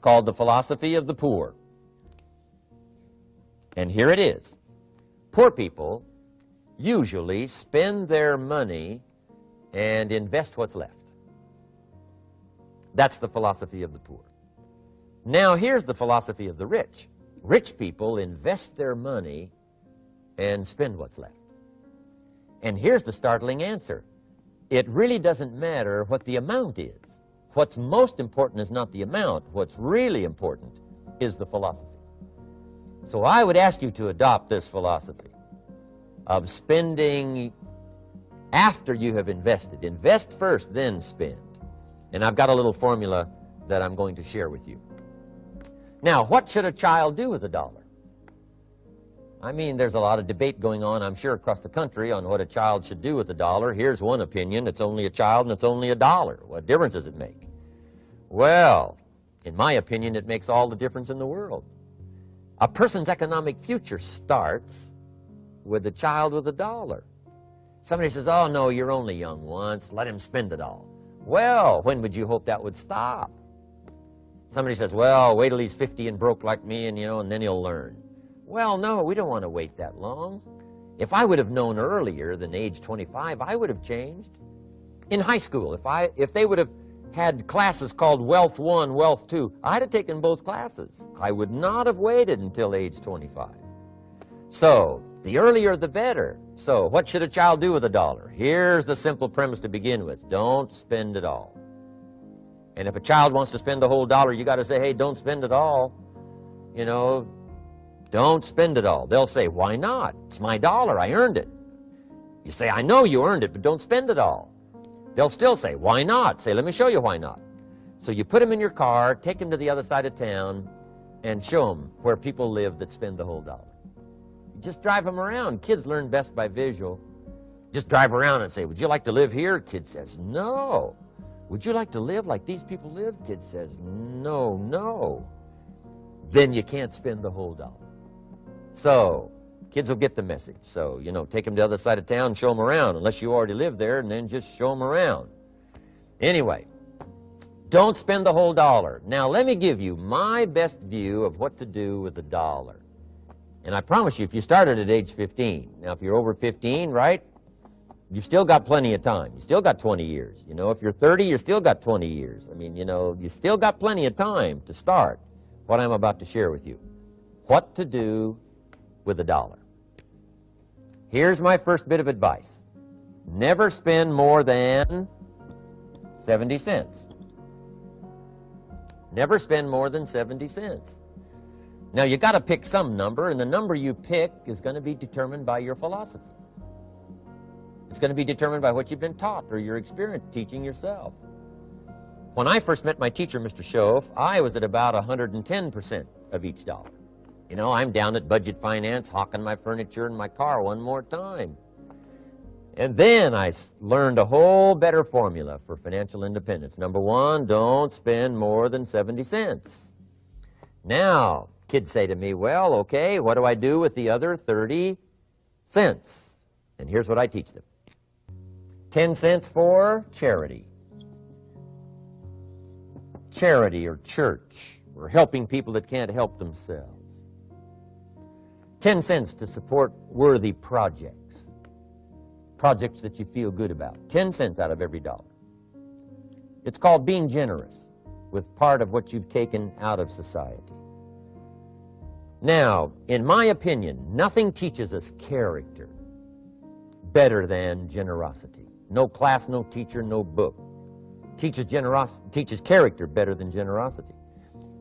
called the philosophy of the poor. And here it is. Poor people usually spend their money and invest what's left. That's the philosophy of the poor. Now here's the philosophy of the rich. Rich people invest their money and spend what's left. And here's the startling answer. It really doesn't matter what the amount is. What's most important is not the amount. What's really important is the philosophy. So I would ask you to adopt this philosophy of spending after you have invested. Invest first, then spend. And I've got a little formula that I'm going to share with you. Now, what should a child do with a dollar? I mean, there's a lot of debate going on, I'm sure, across the country on what a child should do with a dollar. Here's one opinion. It's only a child and it's only a dollar. What difference does it make? Well, in my opinion, it makes all the difference in the world. A person's economic future starts with a child with a dollar. Somebody says, oh, no, you're only young once. Let him spend it all. Well, when would you hope that would stop? Somebody says, well, wait till he's 50 and broke like me, and, and then he'll learn. Well, no, we don't want to wait that long. If I would have known earlier than age 25, I would have changed. In high school, if they would have had classes called Wealth 1, Wealth 2, I'd have taken both classes. I would not have waited until age 25. So, the earlier the better. So, what should a child do with a dollar? Here's the simple premise to begin with. Don't spend it all. And if a child wants to spend the whole dollar, you got to say, hey, don't spend it all. Don't spend it all. They'll say, why not? It's my dollar. I earned it. You say, I know you earned it, but don't spend it all. They'll still say, why not? Say, let me show you why not. So you put them in your car, take them to the other side of town, and show them where people live that spend the whole dollar. You just drive them around. Kids learn best by visual. Just drive around and say, would you like to live here? Kid says, no. Would you like to live like these people live? Kid says, no, no. Then you can't spend the whole dollar. So, kids will get the message. So, take them to the other side of town, show them around, unless you already live there, and then just show them around. Anyway, don't spend the whole dollar. Now, let me give you my best view of what to do with a dollar. And I promise you, if you started at age 15, now if you're over 15, right, you've still got plenty of time. You still got 20 years. If you're 30, you've still got 20 years. I mean, you still got plenty of time to start what I'm about to share with you. What to do with a dollar. Here's my first bit of advice. Never spend more than 70 cents. Never spend more than 70 cents. Now, you got to pick some number, and the number you pick is going to be determined by your philosophy. It's going to be determined by what you've been taught or your experience teaching yourself. When I first met my teacher, Mr. Schoaf, I was at about 110% of each dollar. I'm down at budget finance, hawking my furniture and my car one more time. And then I learned a whole better formula for financial independence. Number one, don't spend more than 70 cents. Now, kids say to me, well, okay, what do I do with the other 30 cents? And here's what I teach them. 10 cents for charity. Charity or church, or helping people that can't help themselves. 10 cents to support worthy projects. Projects that you feel good about. 10 cents out of every dollar. It's called being generous with part of what you've taken out of society. Now, in my opinion, nothing teaches us character better than generosity. No class, no teacher, no book teaches character better than generosity.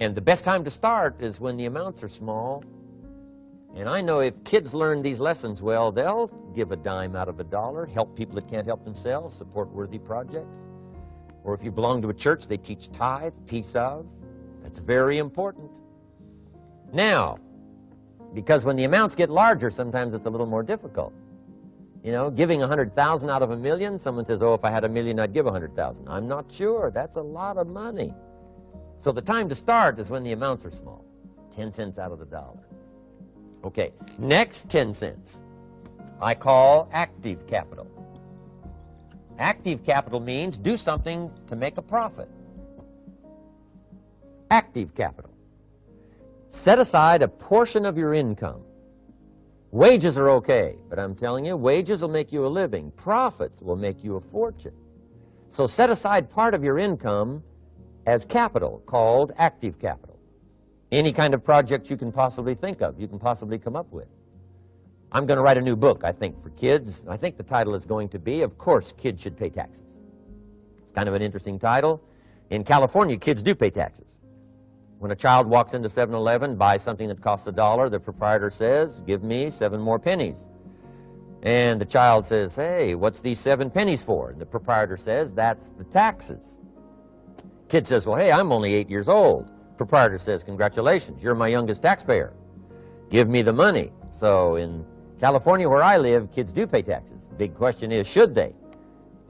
And the best time to start is when the amounts are small. And I know if kids learn these lessons well, they'll give a dime out of a dollar, help people that can't help themselves, support worthy projects. Or if you belong to a church, they teach tithe, piece of. That's very important. Now, because when the amounts get larger, sometimes it's a little more difficult. Giving 100,000 out of a million, someone says, oh, if I had a million, I'd give 100,000. I'm not sure. That's a lot of money. So the time to start is when the amounts are small. 10 cents out of the dollar. Okay, next 10 cents I call active capital. Active capital means do something to make a profit. active capital. Set aside a portion of your income. Wages are okay, but I'm telling you, wages will make you a living. Profits will make you a fortune. So set aside part of your income as capital, called active capital. Any kind of project you can possibly think of, you can possibly come up with. I'm going to write a new book, I think, for kids. I think the title is going to be, Of Course Kids Should Pay Taxes. It's kind of an interesting title. In California, kids do pay taxes. When a child walks into 7-Eleven, buys something that costs $1, the proprietor says, give me 7 more pennies. And the child says, hey, what's these 7 pennies for? And the proprietor says, that's the taxes. Kid says, well, hey, I'm only 8 years old. Proprietor says, congratulations, you're my youngest taxpayer. Give me the money. So in California, where I live, kids do pay taxes. Big question is, should they?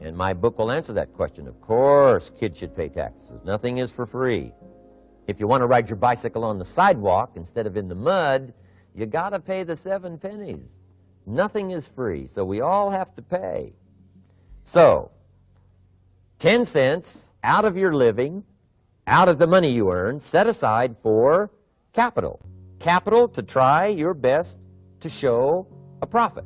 And my book will answer that question. Of course, kids should pay taxes. Nothing is for free. If you want to ride your bicycle on the sidewalk instead of in the mud, you got to pay the 7 pennies. Nothing is free, so we all have to pay. So, 10 cents out of your living, out of the money you earn, set aside for capital. Capital to try your best to show a profit.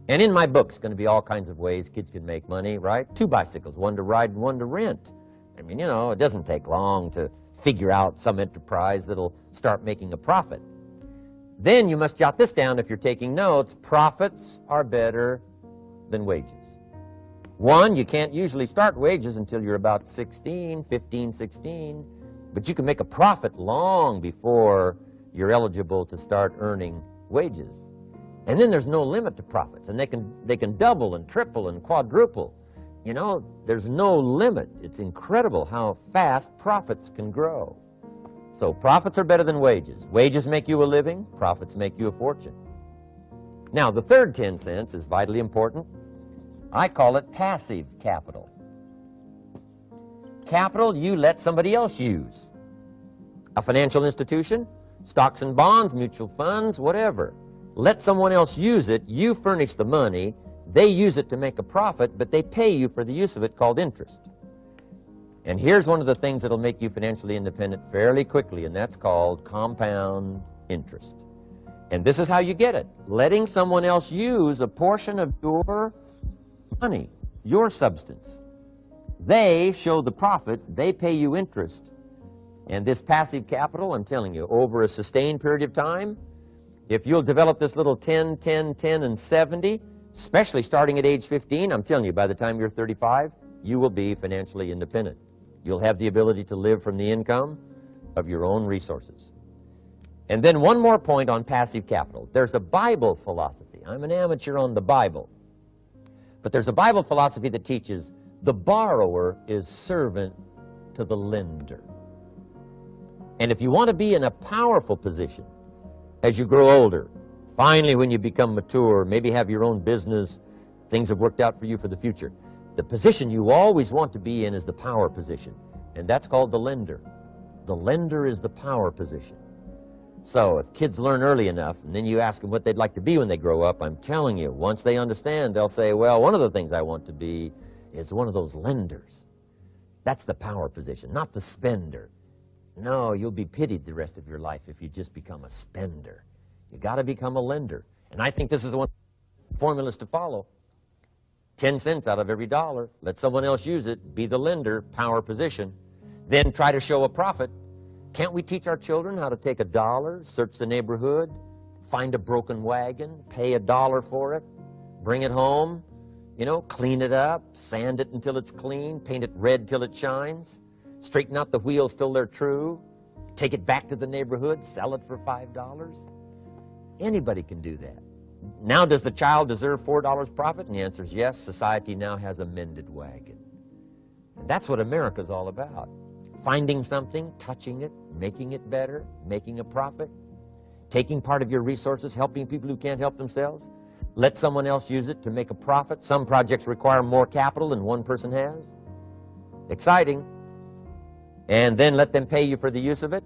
And in my book, it's going to be all kinds of ways kids can make money, right? 2 bicycles, one to ride and one to rent. I mean, you know, it doesn't take long to figure out some enterprise that'll start making a profit. Then you must jot this down if you're taking notes. Profits are better than wages. 1, you can't usually start wages until you're about 16, 15, 16, but you can make a profit long before you're eligible to start earning wages. And then there's no limit to profits, and they can double and triple and quadruple. You know, there's no limit. It's incredible how fast profits can grow. So profits are better than wages. Wages make you a living, profits make you a fortune. Now, the third 10 cents is vitally important. I call it passive capital. Capital you let somebody else use. A financial institution, stocks and bonds, mutual funds, whatever. Let someone else use it, you furnish the money, they use it to make a profit, but they pay you for the use of it, called interest. And here's one of the things that'll make you financially independent fairly quickly, and that's called compound interest. And this is how you get it. Letting someone else use a portion of your money, your substance. They show the profit, they pay you interest. And this passive capital, I'm telling you, over a sustained period of time, if you'll develop this little 10, 10, 10, and 70, especially starting at age 15, I'm telling you, by the time you're 35, you will be financially independent. You'll have the ability to live from the income of your own resources. And then one more point on passive capital. There's a Bible philosophy. I'm an amateur on the Bible. But there's a Bible philosophy that teaches the borrower is servant to the lender. And if you want to be in a powerful position as you grow older, finally when you become mature, maybe have your own business, things have worked out for you for the future, the position you always want to be in is the power position, and that's called the lender. The lender is the power position. So if kids learn early enough, and then you ask them what they'd like to be when they grow up, I'm telling you, once they understand, they'll say, well, one of the things I want to be is one of those lenders. That's the power position, not the spender. No, you'll be pitied the rest of your life if you just become a spender. You got to become a lender. And I think this is one of the formulas to follow. 10 cents out of every dollar. Let someone else use it. Be the lender, power position. Then try to show a profit. Can't we teach our children how to take $1, search the neighborhood, find a broken wagon, pay $1 for it, bring it home, you know, clean it up, sand it until it's clean, paint it red till it shines, straighten out the wheels till they're true, take it back to the neighborhood, sell it for $5? Anybody can do that. Now, does the child deserve $4 profit? And the answer is yes. Society now has a mended wagon. And that's what America's all about. Finding something, touching it, making it better, making a profit, taking part of your resources, helping people who can't help themselves. Let someone else use it to make a profit. Some projects require more capital than one person has. Exciting. And then let them pay you for the use of it.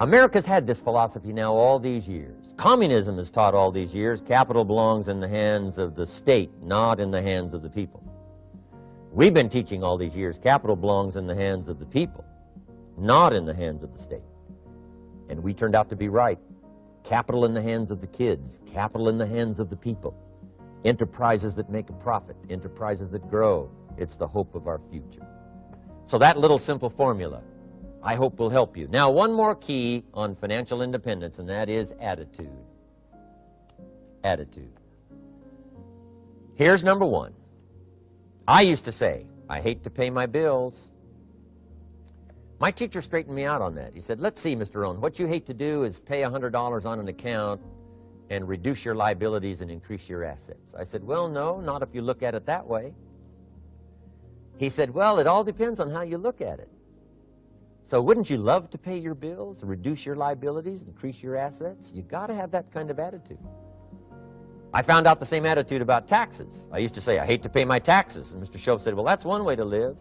America's had this philosophy now all these years. Communism has taught all these years capital belongs in the hands of the state, not in the hands of the people. We've been teaching all these years capital belongs in the hands of the people. not in the hands of the state. And we turned out to be right. Capital in the hands of the kids, capital in the hands of the people. Enterprises that make a profit, enterprises that grow. It's the hope of our future. So that little simple formula, I hope, will help you. Now, one more key on financial independence, and that is attitude. Attitude. Here's number one. I used to say, I hate to pay my bills. My teacher straightened me out on that. He said, let's see, Mr. Rohn, what you hate to do is pay $100 on an account and reduce your liabilities and increase your assets. I said, well, no, not if you look at it that way. He said, well, it all depends on how you look at it. So wouldn't you love to pay your bills, reduce your liabilities, increase your assets? You got to have that kind of attitude. I found out the same attitude about taxes. I used to say, I hate to pay my taxes. And Mr. Shove said, well, that's one way to live.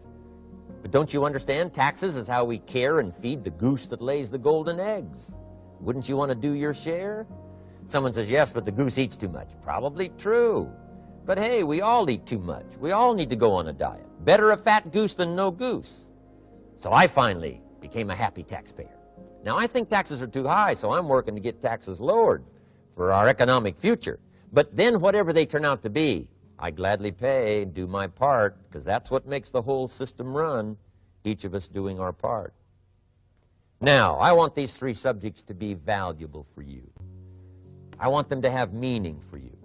But don't you understand? Taxes is how we care and feed the goose that lays the golden eggs. Wouldn't you want to do your share? Someone says, yes, but the goose eats too much. Probably true. But hey, we all eat too much. We all need to go on a diet. Better a fat goose than no goose. So I finally became a happy taxpayer. Now, I think taxes are too high, so I'm working to get taxes lowered for our economic future. But then whatever they turn out to be, I gladly pay and do my part, because that's what makes the whole system run, each of us doing our part. Now, I want these three subjects to be valuable for you. I want them to have meaning for you.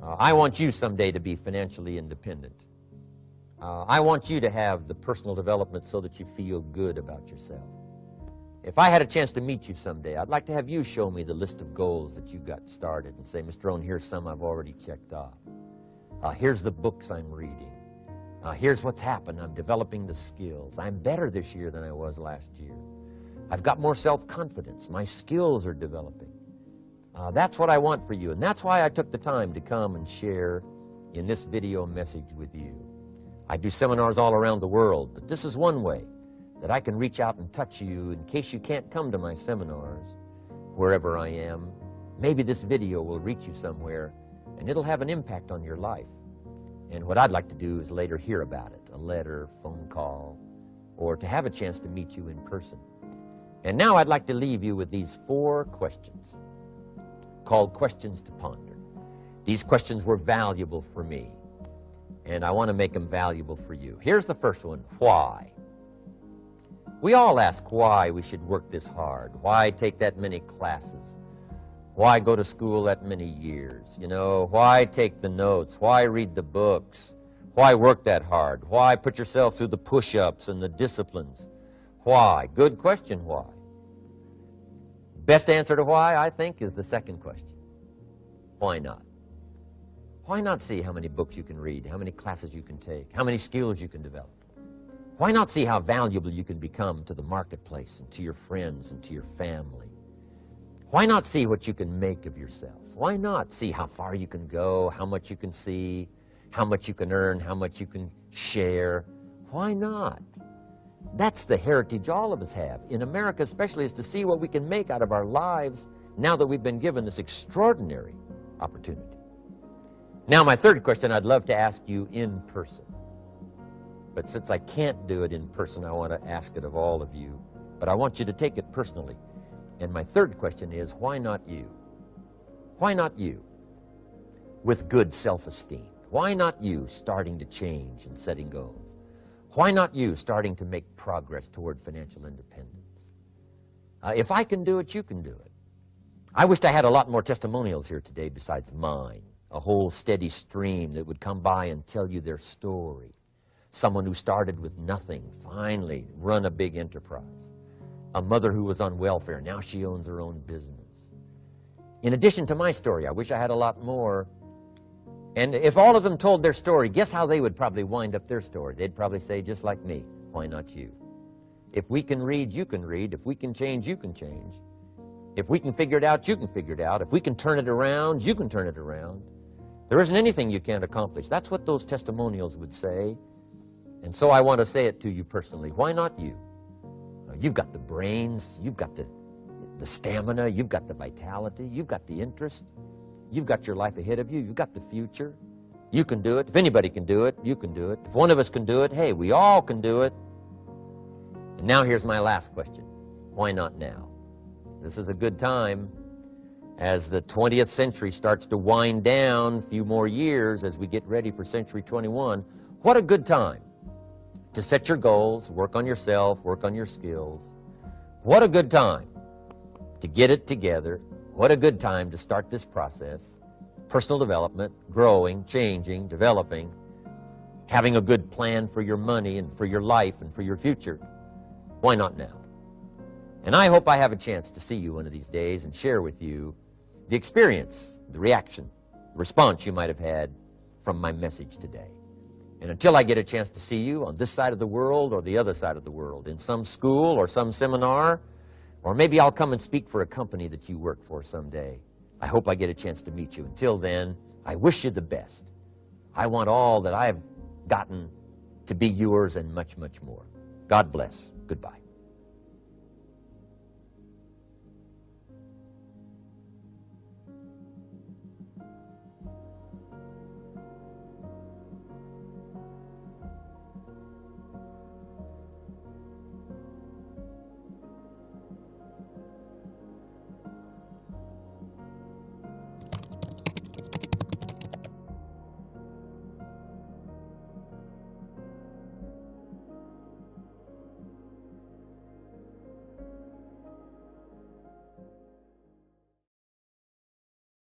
I want you someday to be financially independent. I want you to have the personal development so that you feel good about yourself. If I had a chance to meet you someday, I'd like to have you show me the list of goals that you got started and say, Mr. Rohn, here's some I've already checked off. Here's the books I'm reading. Here's what's happened. I'm developing the skills. I'm better this year than I was last year. I've got more self-confidence. My skills are developing. That's what I want for you, and that's why I took the time to come and share in this video message with you. I do seminars all around the world, but this is one way that I can reach out and touch you in case you can't come to my seminars, wherever I am. Maybe this video will reach you somewhere, and it'll have an impact on your life. And what I'd like to do is later hear about it, a letter, phone call, or to have a chance to meet you in person. And now I'd like to leave you with these 4 questions called questions to ponder. These questions were valuable for me, and I want to make them valuable for you. Here's the first one, why? We all ask why we should work this hard, why take that many classes, why go to school that many years, you know, why take the notes, why read the books, why work that hard, why put yourself through the push-ups and the disciplines, why? Good question, why? Best answer to why, I think, is the second question. Why not? Why not see how many books you can read, how many classes you can take, how many skills you can develop? Why not see how valuable you can become to the marketplace and to your friends and to your family? Why not see what you can make of yourself? Why not see how far you can go, how much you can see, how much you can earn, how much you can share? Why not? That's the heritage all of us have, in America especially, is to see what we can make out of our lives now that we've been given this extraordinary opportunity. Now, my third question I'd love to ask you in person. But since I can't do it in person, I want to ask it of all of you. But I want you to take it personally. And my third question is, why not you? Why not you? With good self-esteem. Why not you starting to change and setting goals? Why not you starting to make progress toward financial independence? If I can do it, you can do it. I wished I had a lot more testimonials here today besides mine. A whole steady stream that would come by and tell you their story. Someone who started with nothing, finally run a big enterprise. A mother who was on welfare, now she owns her own business. In addition to my story, I wish I had a lot more. And if all of them told their story, guess how they would probably wind up their story? They'd probably say, just like me, why not you? If we can read, you can read. If we can change, you can change. If we can figure it out, you can figure it out. If we can turn it around, you can turn it around. There isn't anything you can't accomplish. That's what those testimonials would say. And so I want to say it to you personally. Why not you? You've got the brains, you've got the stamina, you've got the vitality, you've got the interest, you've got your life ahead of you, you've got the future. You can do it. If anybody can do it, you can do it. If one of us can do it, hey, we all can do it. And now here's my last question. Why not now? This is a good time as the 20th century starts to wind down, a few more years as we get ready for century 21. What a good time to set your goals, work on yourself, work on your skills. What a good time to get it together. What a good time to start this process. Personal development, growing, changing, developing, having a good plan for your money and for your life and for your future. Why not now? And I hope I have a chance to see you one of these days and share with you the experience, the reaction, the response you might have had from my message today. And until I get a chance to see you on this side of the world or the other side of the world, in some school or some seminar, or maybe I'll come and speak for a company that you work for someday, I hope I get a chance to meet you. Until then, I wish you the best. I want all that I've gotten to be yours and much, much more. God bless. Goodbye.